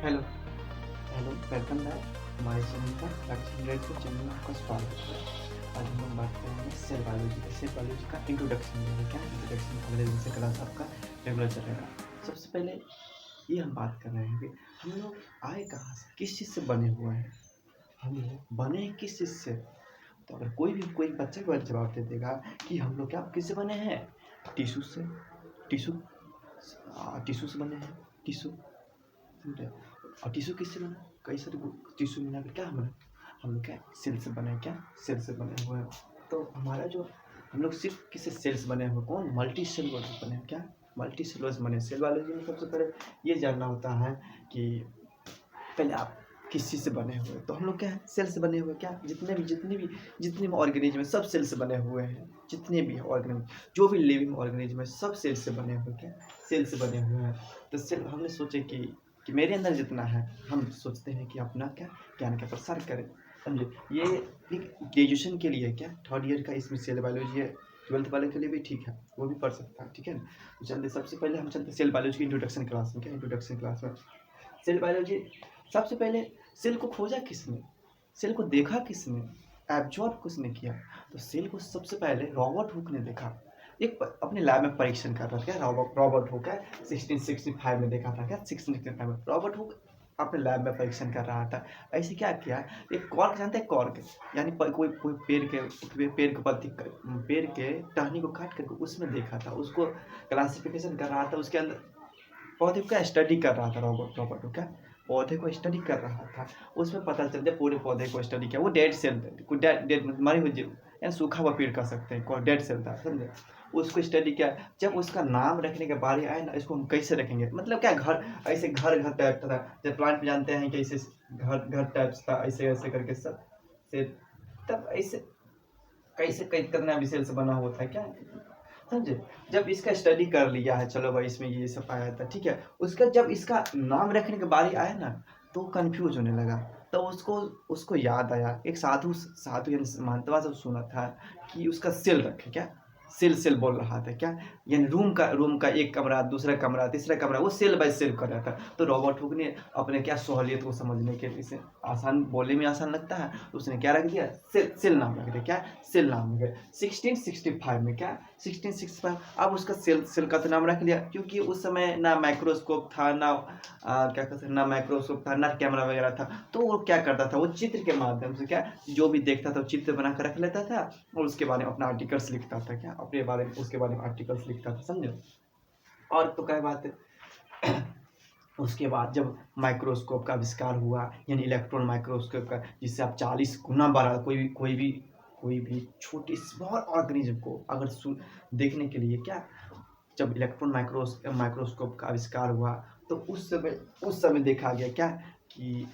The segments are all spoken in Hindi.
हेलो, हेलो, वेलकम बैक हमारे चैनल पर वैक्सीन रेट के चैनल में आपका स्वागत है। आज हम लोग बात करेंगे सेल बायोलॉजी का। सेल बायोलॉजी का इंट्रोडक्शन देंगे। क्या इंट्रोडक्शन? अगले दिन से क्लास आपका रेगुलर चलेगा। सबसे पहले ये हम बात कर रहे हैं कि हम लोग आए कहाँ से, किस चीज़ से बने हुए हैं, हम लोग बने हैं किस चीज़ से। तो अगर कोई बच्चा को जवाब दे देगा कि हम लोग क्या किससे बने हैं, टिश्यू से, टिश्यू टिश्यू से बने हैं, टिश्यू, समझे। और टिश्यू किससे बना? कई सारे टिश्यू मिलाकर क्या बना? हम लोग क्या सेल से बने हैं, क्या सेल से बने हुए हैं। तो हमारा जो हम लोग सिर्फ किसी सेल्स बने हुए, कौन? मल्टी सेलुलर्स बने हैं, क्या मल्टी सेलुलर्स बने। सेल बायोलॉजी में सबसे पहले ये जानना होता है कि पहले आप किस चीज़ से बने हुए हैं। तो हम लोग क्या है, सेल से बने हुए। क्या जितने भी ऑर्गेनिज्म है सब सेल से बने हुए हैं। जितने भी ऑर्गेनिज्म, जो भी लिविंग ऑर्गेनिज्म है सब सेल से बने हुए, क्या सेल से बने हुए हैं। तो सेल हमने सोचे कि मेरे अंदर जितना है, हम सोचते हैं कि अपना क्या ज्ञान का प्रसार करें, समझे। ये एक ग्रेजुएशन के लिए, क्या थर्ड ईयर का इसमें सेल बायोलॉजी है, 12th वाले के लिए भी ठीक है, वो भी पढ़ सकता है, ठीक है। तो चलते सबसे पहले हम चलते सेल बायोलॉजी की इंट्रोडक्शन क्लास में। क्या इंट्रोडक्शन क्लास में सेल बायोलॉजी, सबसे पहले सेल को खोजा किसने, सेल को देखा किसने, एब्जॉर्ब किसने किया। तो सेल को सबसे पहले रॉबर्ट हुक ने देखा। अपने लैब में परीक्षण कर रहा था। क्या रॉबर्ट हुक है 1665 में देखा था। क्या 1665 में रॉबर्ट हुक अपने लैब में परीक्षण कर रहा था। ऐसे क्या किया, एक कॉर्क, जानते हैं कॉर्क, यानी कोई पेड़ के पत्ती, पेड़ के टहनी को काट करके उसमें देखा था, उसको क्लासिफिकेशन कर रहा था। उसके अंदर पौधे का स्टडी कर रहा था रॉबर्ट क्या पौधे को स्टडी कर रहा था। उसमें पता चलता है पूरे पौधे को स्टडी किया। वो डेड सेल, डेड मरी हुई, यानी सूखा हुआ पेड़ कह सकते हैं, डेड सेल था, समझे। उसको स्टडी किया। जब उसका नाम रखने के बारी आए ना, इसको हम कैसे रखेंगे, मतलब क्या घर, ऐसे घर टाइप था। जब प्लांट में जानते हैं कि ऐसे घर टाइप था, ऐसे ऐसे करके सब से, तब ऐसे कैसे कितना भी सेल से बना हुआ था, क्या समझे। जब इसका स्टडी कर लिया है, चलो भाई इसमें ये सब पाया था, ठीक है। उसका जब इसका नाम रखने के बारी आया ना, तो कंफ्यूज होने लगा। तो उसको उसको याद आया, एक साधु साधु यानी महंतवा से सुना था कि उसका सेल रखे। क्या सेल सेल बोल रहा था, क्या यानी रूम का एक कमरा, दूसरा कमरा, तीसरा कमरा, वो सेल बाय सेल कर रहा था। तो रॉबर्ट हुक ने अपने क्या सहूलियत को समझने के लिए, इसे आसान बोलने में आसान लगता है, तो उसने क्या रख दिया, सेल सेल नाम रख दिया। क्या सेल नाम रख दिया 1665 में। क्या 1665 अब उसका सेल का तो नाम रख लिया, क्योंकि उस समय ना माइक्रोस्कोप था, ना क्या कहते हैं, ना माइक्रोस्कोप था, ना कैमरा वगैरह था। तो वो क्या करता था, वो चित्र के माध्यम से क्या जो भी देखता था चित्र बना कर रख लेता था, और उसके बारे में अपना आर्टिकल्स लिखता था। क्या अपने बारे में, उसके बारे में आर्टिकल्स लिखता था, समझो। और तो क्या बात है उसके बाद जब माइक्रोस्कोप का आविष्कार हुआ, यानी इलेक्ट्रॉन माइक्रोस्कोप का, जिससे आप 40 गुना बड़ा कोई भी छोटी स्मॉल ऑर्गेनिज्म को अगर देखने के लिए, क्या जब इलेक्ट्रॉन माइक्रोस्कोप का आविष्कार हुआ, तो उस समय देखा गया क्या कि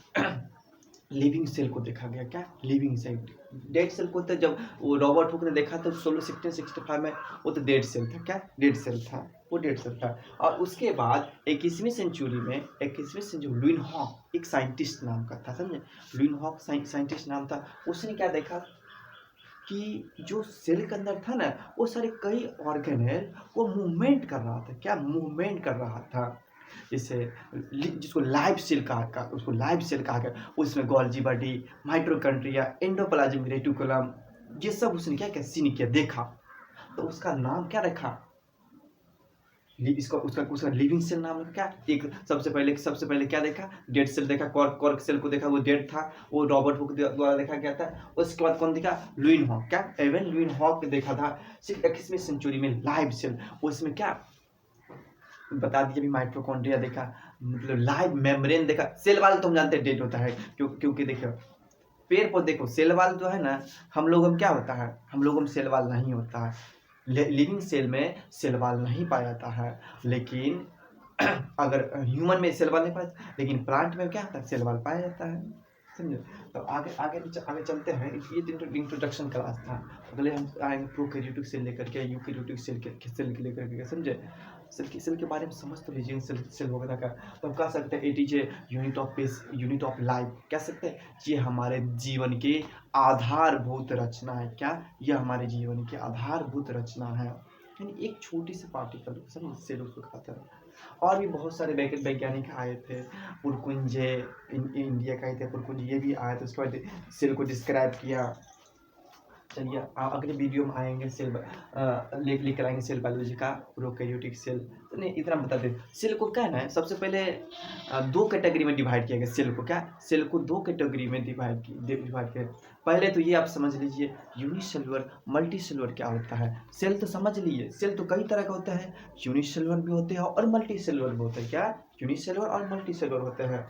लिविंग सेल को देखा गया। क्या लिविंग सेल, डेड सेल को तो जब वो रॉबर्ट हुक ने देखा तो 1665 में, वो तो डेड सेल था। क्या डेड सेल था, वो डेड सेल था। और उसके बाद 21वीं सेंचुरी में लुईन हॉक एक साइंटिस्ट नाम का था, समझे। लुईन हॉक साइंटिस्ट नाम था। उसने क्या देखा कि जो सेल के अंदर था ना, वो सारे कई ऑर्गेनेल वो मूवमेंट कर रहा था। क्या मूवमेंट कर रहा था, जैसे जिसको लाइव सेल कहा, उसको लाइव सेल कहा गया। उसमें Golgi body, mitochondria, endoplasmic reticulum, ये सब उसने क्या क्या सीन किया, देखा। तो उसका नाम क्या रखा, इसका उसका लिविंग सेल नाम रखा। क्या एक सबसे पहले क्या देखा, डेड सेल देखा, कॉर्क सेल को देखा, वो डेड था, वो रॉबर्ट हुक द्वारा देखा गया था। उसके बाद कौन देखा, लुईन हॉक। क्या एवन लुईन हॉक देखा था 21वीं सेंचुरी में लाइव सेल। उसमें क्या बता दिया भी, माइटोकॉन्ड्रिया देखा, मतलब लाइव मेम्ब्रेन देखा। सेल वाल तो हम जानते हैं डेड होता है, क्योंकि देखो पेड़ पौधे देखो, सेल वाल जो है ना, हम लोगों में क्या होता है, हम लोगों में सेल वाल नहीं होता है। लिविंग सेल में सेल वाल नहीं पाया जाता है, लेकिन अगर ह्यूमन में सेल वाल नहीं पाया, लेकिन प्लांट में क्या होता है, सेल वाल पाया जाता है, समझे। तो आगे चलते हैं। ये इंट्रोडक्शन क्लास था। अगले हम आएंगे प्रोकैरियोटिक सेल लेकर के, यूकैरियोटिक सेल लेकर के, समझे। सेल के बारे में समझ तो लीजिए, सेल वगैरह का। तो हम कह सकते हैं it is a unit of life, कह सकते हैं ये हमारे जीवन की आधारभूत रचना है। क्या यह हमारे जीवन की आधारभूत रचना है। यानी एक छोटी सी पार्टिकल समझ सेल उसको कहता है। और भी बहुत सारे वैज्ञानिक आए थे, पुरकुंजे इंडिया का ही थे, पुरकुंजे ये भी आए थे, उसके बाद सेल को डिस्क्राइब किया। चलिए अगले वीडियो में आएंगे सेल लेकर आएंगे सेल बायोलॉजी का, प्रोकैरियोटिक सेल। तो नहीं इतना बता दें, सेल को क्या है, सबसे पहले दो कैटेगरी में डिवाइड किया गया सेल को। क्या सेल को दो कैटेगरी में डिवाइड किया। पहले तो ये आप समझ लीजिए यूनिसेलुलर मल्टीसेलुलर क्या होता है। सेल तो समझ लीजिए, सेल तो कई तरह का होता है, यूनिसेलुलर भी होते हैं और मल्टीसेलुलर भी होते हैं। क्या यूनिसेलुलर और मल्टीसेलुलर होते हैं।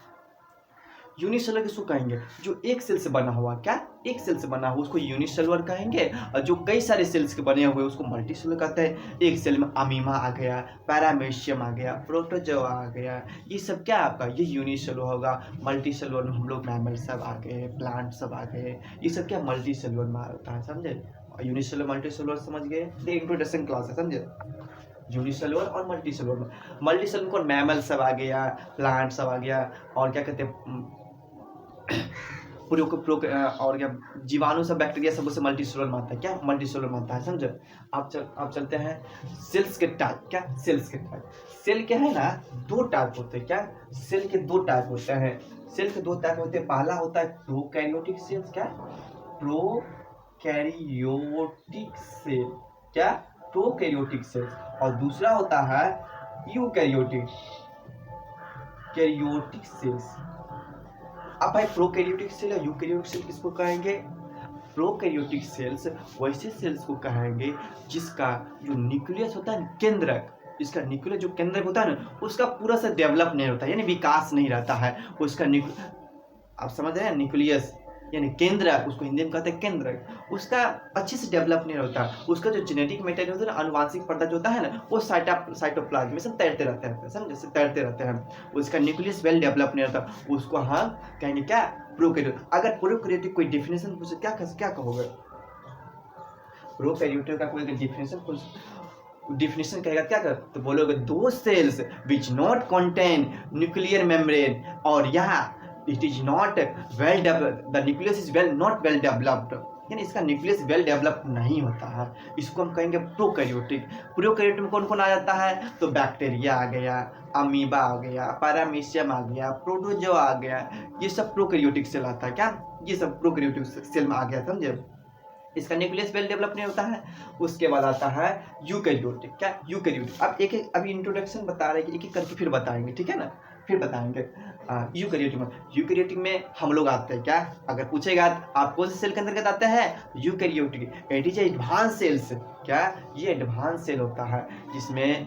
यूनिसेलुलर किसको कहेंगे, जो एक सेल से बना हुआ, क्या एक सेल से बना हुआ उसको यूनिसेलुलर कहेंगे, और जो कई सारे सेल्स के बने हुए उसको मल्टीसेलुलर कहते हैं। एक सेल में अमीमा आ गया, पैरामेशियम आ गया, प्रोटोजोआ आ गया, ये सब क्या आपका ये यूनिसेलुलर होगा। मल्टीसेलुलर में हम लोग मैमल सब आ गए, प्लांट सब आ गए, ये सब क्या मल्टीसेलुलर में आता है, समझे। यूनिसेलुलर मल्टीसेलुलर समझ गए, ये इंट्रोडक्शन क्लास है, समझे। यूनिसेलुलर और मल्टीसेलुलर में मल्टीसेलुलर को मैमल सब आ गया, प्लांट सब आ गया, और क्या कहते हैं और क्या जीवाणु सब बैक्टीरिया सब उसे मल्टीसेलुलर मानता है। क्या मल्टीसेलुलर मानता है, समझे। आप चलते हैं सेल्स के टाइप। क्या सेल्स के टाइप, सेल क्या है ना दो टाइप होते हैं। क्या सेल के दो टाइप होते हैं, सेल के दो टाइप होते हैं। पहला होता है प्रोकैरियोटिक सेल्स, क्या प्रोकैरियोटिक सेल, क्या प्रोकैरियोटिक सेल्स, और दूसरा होता है यूकैरियोटिक सेल्स। अब भाई प्रोकैरियोटिक सेल या यूकैरियोटिक सेल किसको कहेंगे। प्रोकैरियोटिक सेल्स वैसे सेल्स को कहेंगे जिसका जो न्यूक्लियस होता है ना, केंद्रक, जिसका न्यूक्लियस जो केंद्रक होता है ना उसका पूरा सा डेवलप नहीं होता है, यानी विकास नहीं रहता है उसका आप समझ रहे हैं, न्यूक्लियस यानी केंद्रक, उसको हिंदी में कहते हैं केंद्रक, उसका अच्छे से डेवलप नहीं होता। उसका जो जेनेटिक मटेरियल होता है ना, अनुवांशिक पर्दा जो होता है ना, वो साइटोप्लाज्म में सब तैरते रहते हैं, समझे, तैरते रहते हैं। उसका न्यूक्लियस वेल डेवलप नहीं होता, उसको हम कहेंगे क्या प्रोकैरियोटिक। अगर प्रोकैरियोटिक कोई डिफिनेशन पूछे क्या कहोगे, प्रोकैरियोटिक का कोई डिफिनेशन कहेगा क्या कर, तो बोलोगे दो cells which not contain nuclear membrane, और यहाँ it is not well developed, the nucleus is not well developed, यानी इसका न्यूक्लियस वेल डेवलप नहीं होता है, इसको हम कहेंगे प्रोकैरियोटिक। प्रोकैरियोटिक में कौन कौन आ जाता है, तो बैक्टीरिया आ गया, अमीबा आ गया, पैरामीशियम आ गया, प्रोटोजोआ आ गया, ये सब प्रोकैरियोटिक सेल आता है। क्या ये सब प्रोकैरियोटिक सेल में आ गया, समझे। इसका न्यूक्लियस वेल डेवलप नहीं होता है। उसके बाद आता है यूकैरियोटिक। क्या यूकैरियोटिक, अब एक अभी इंट्रोडक्शन बता रहे हैं, एक एक करके फिर बताएंगे, ठीक है ना, फिर बताएंगे। यूकैरियोटिक में हम लोग आते हैं। क्या अगर पूछेगा आप कौन से सेल के अंतर्गत आते हैं, eukaryotic, it is advance cells. क्या ये एडवांस सेल होता है जिसमें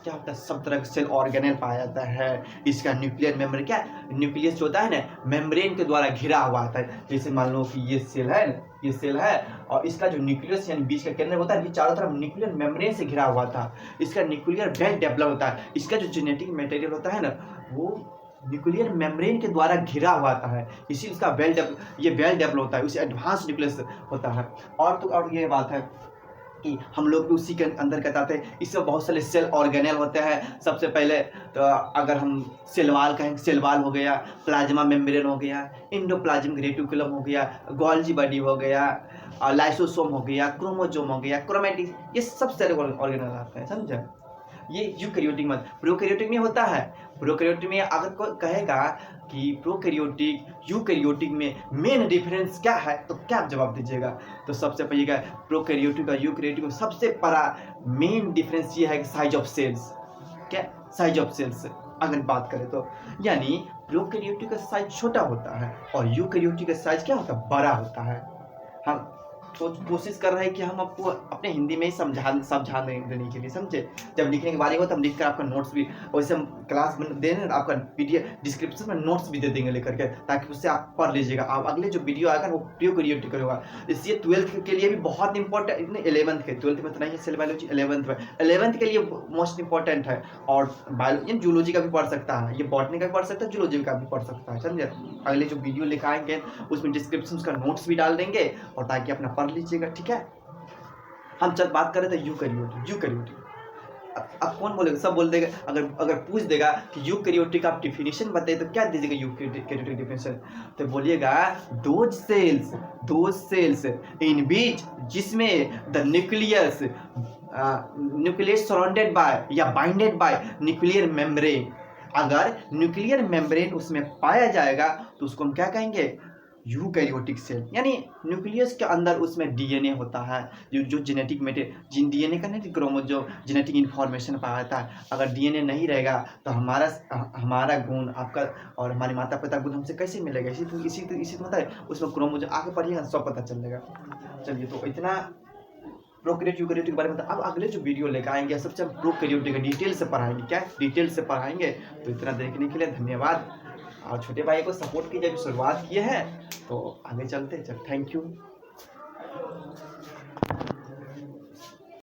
क्या होता है, सब तरह का सेल ऑर्गेनेल पाया जाता है। इसका न्यूक्लियर मेम्ब्रेन, क्या न्यूक्लियस जो होता है ना मेम्ब्रेन के द्वारा घिरा हुआ आता है। जैसे मान लो कि ये सेल है, ये सेल है, और इसका जो न्यूक्लियस यानी बीच का केंद्र होता है, ये चारों तरफ न्यूक्लियर मेम्ब्रेन से घिरा हुआ था। इसका न्यूक्लियर वेल डेवलप होता है। इसका जो जेनेटिक मटेरियल होता है ना, वो न्यूक्लियर मेम्ब्रेन के द्वारा घिरा हुआ आता है, इसी इसका वेल डेवलप होता है, उसे एडवांस न्यूक्लियस होता है। और ये बात है कि हम लोग भी उसी के अंदर कहते हैं। इसमें बहुत सारे सेल ऑर्गेनेल होते हैं। सबसे पहले तो अगर हम सेल वाल कहें, सेल वाल हो गया, प्लाज्मा मेम्ब्रेन हो गया, एंडोप्लाज्मिक रेटिकुलम हो गया, गोल्जी बॉडी हो गया, लाइसोसोम हो गया, क्रोमोसोम हो गया, क्रोमैटिन, ये सब सेल ऑर्गेनेल आते हैं, समझे। ये यूकैरियोटिक में, प्रोकैरियोटिक में होता है। प्रोकैरियोटिक में अगर कोई कहेगा कि प्रोकैरियोटिक यूकैरियोटिक में मेन डिफरेंस क्या है, तो क्या आप जवाब दीजिएगा, तो सबसे पहले प्रोकैरियोटिक और यूकैरियोटिक में सबसे बड़ा मेन डिफरेंस ये है कि साइज ऑफ सेल्स। क्या साइज ऑफ सेल्स अगर बात करें तो, यानी प्रोकैरियोटिक का साइज छोटा होता है और यूकैरियोटिक का साइज क्या होता है, बड़ा होता है। हम तो कोशिश कर रहे हैं कि हम आपको अपने हिंदी में ही समझा देने के लिए, समझे। जब लिखने के बारे में तो हम लिख कर आपका नोट्स भी, वैसे हम क्लास में दे रहे हैं, आपका PDF डिस्क्रिप्शन में नोट्स भी दे देंगे लेकर के, ताकि उससे आप पढ़ लीजिएगा। आप अगले जो वीडियो आएगा वो प्रोकैरियोटिक होगा। इसलिए 12th के लिए भी बहुत इंपॉर्टेंट, 11th के, 12th में तो नहीं है सेल बायोलॉजी, 11th के लिए मोस्ट इंपॉर्टेंट है। और बायोलॉजी जूलॉजी का भी पढ़ सकता है, ये बॉटनी का भी पढ़ सकता है, जूलॉजी का भी पढ़ सकता है, समझे। अगले जो वीडियो लिखाएंगे उसमें डिस्क्रिप्शन उसका नोट्स भी डाल देंगे, और ताकि अपना पढ़ लीजिएगा, ठीक है। हम जब बात कर रहे थे यूकैरियोटिक, अब कौन बोलेगा, सब बोल देगा। अगर पूछ देगा कि यूकैरियोटिक आप डिफिनीशन बताइए, तो क्या दीजिएगा यूकैरियोटिक डिफिनीशन, तो बोलिएगा दोज सेल्स इन बीच जिसमें the nucleus nucleus surrounded by या बाइंडेड बाय न्यूक्लियर मेम्ब्रेन। अगर न्यूक्लियर मेम्ब्रेन उसमें पाया जाएगा तो उसको हम क्या कहेंगे, यूकैरियोटिक सेल। यानी न्यूक्लियस के अंदर उसमें डीएनए होता है, जो जेनेटिक मेटेरियल, डीएनए का नहीं क्रोमोजोम, जेनेटिक इन्फॉर्मेशन पाया जाता है। अगर डीएनए नहीं रहेगा तो हमारा गुण आपका और हमारे माता पिता गुण हमसे कैसे मिलेगा? इसी तो होता है, उसमें क्रोमोजोम आगे पढ़िएगा सब पता चलेगा। चलिए, तो इतना प्रोकैरियोट यूकैरियोटिक के बारे में। अब अगले जो वीडियो लेकर आएंगे सबसे हम प्रोकैरियोटिक डिटेल से पढ़ाएंगे। क्या डिटेल से पढ़ाएंगे? तो इतना देखने के लिए धन्यवाद। और छोटे भाई को सपोर्ट कीजिए, अभी शुरुआत किए हैं तो आगे चलते। चल, थैंक यू।